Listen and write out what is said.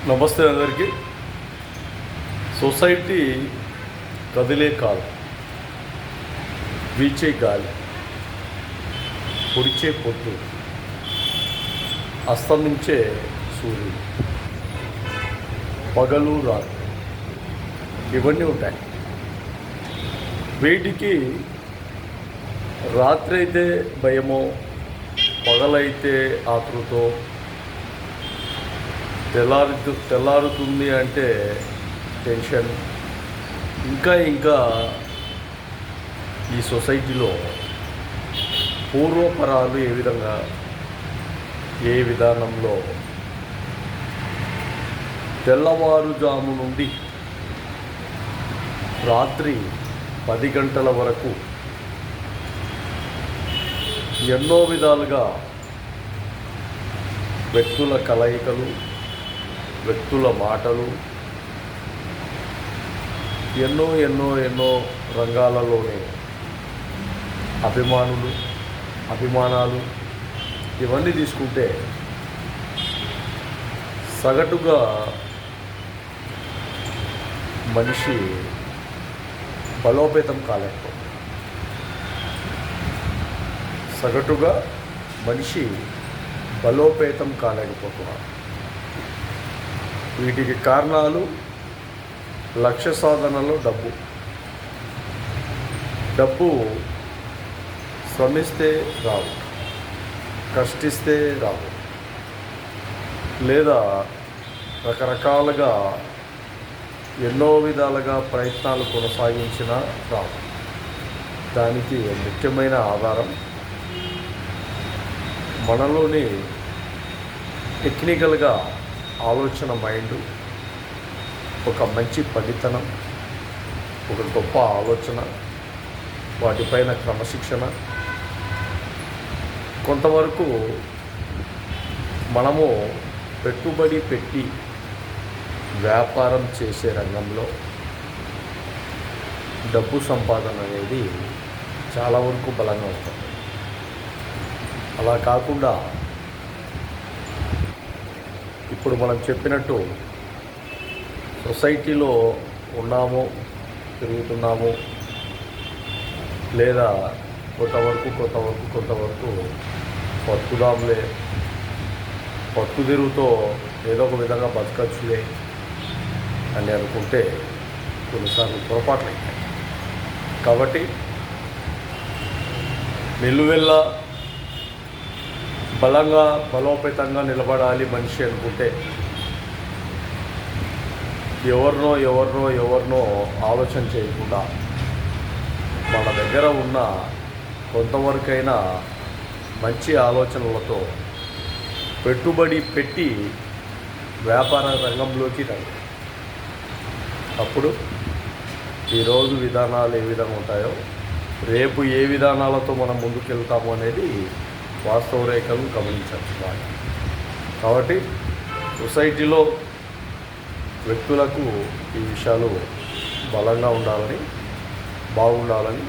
నమస్తే అందరికీ. సొసైటీ కదిలే కాలం, వీచే గాలి, పొడిచే పొద్దు, అస్తమించే సూర్యుడు, పగలు రాత్రి ఇవన్నీ ఉంటాయి. వీటికి రాత్రి అయితే భయమో, పగలైతే ఆతృతో, తెల్లారుతుంది అంటే టెన్షన్. ఇంకా ఈ సొసైటీలో పూర్వపరాలు ఏ విధానంలో తెల్లవారుజాము నుండి రాత్రి 10 గంటల వరకు ఎన్నో విధాలుగా వ్యక్తుల కలయికలు, వ్యక్తుల మాటలు, ఎన్నో రంగాలలోనే అభిమానాలు ఇవన్నీ తీసుకుంటే సగటుగా మనిషి బలోపేతం కాలేకపోతున్నారు. వీటికి కారణాలు లక్ష్య సాధనలో డబ్బు శ్రమిస్తే రావు, కష్టిస్తే రావు, లేదా రకరకాలుగా ఎన్నో విధాలుగా ప్రయత్నాలు కొనసాగించినా రావు. దానికి ముఖ్యమైన ఆధారం మనలోని టెక్నికల్గా ఆలోచన మైండ్, ఒక మంచి పనితనం, ఒక గొప్ప ఆలోచన, వాటిపైన క్రమశిక్షణ. కొంతవరకు మనము పెట్టుబడి పెట్టి వ్యాపారం చేసే రంగంలో డబ్బు సంపాదన అనేది చాలా వరకు బలంగా ఉంటుంది. అలా కాకుండా ఇప్పుడు మనం చెప్పినట్టు సొసైటీలో ఉన్నాము, తిరుగుతున్నాము, లేదా కొంతవరకు బతుకుదాంలే, తెరుగుతో ఏదో ఒక విధంగా బతకచ్చులే అని అనుకుంటే కొన్నిసార్లు పొరపాట్లు అవుతాయి. కాబట్టి నిలువెల్ల బలోపేతంగా నిలబడాలి మనిషి అనుకుంటే ఎవరినో ఆలోచన చేయకుండా మన దగ్గర ఉన్న కొంతవరకైనా మంచి ఆలోచనలతో పెట్టుబడి పెట్టి వ్యాపార రంగంలోకి రండి. అప్పుడు ఈరోజు విధానాలు ఏ విధంగా ఉంటాయో రేపు ఏ విధానాలతో మనం ముందుకెళ్తాము అనేది వాస్తవ రేఖలు గమనించవచ్చు. కాబట్టి సొసైటీలో వ్యక్తులకు ఈ విషయాలు బలంగా ఉండాలని, బాగుండాలని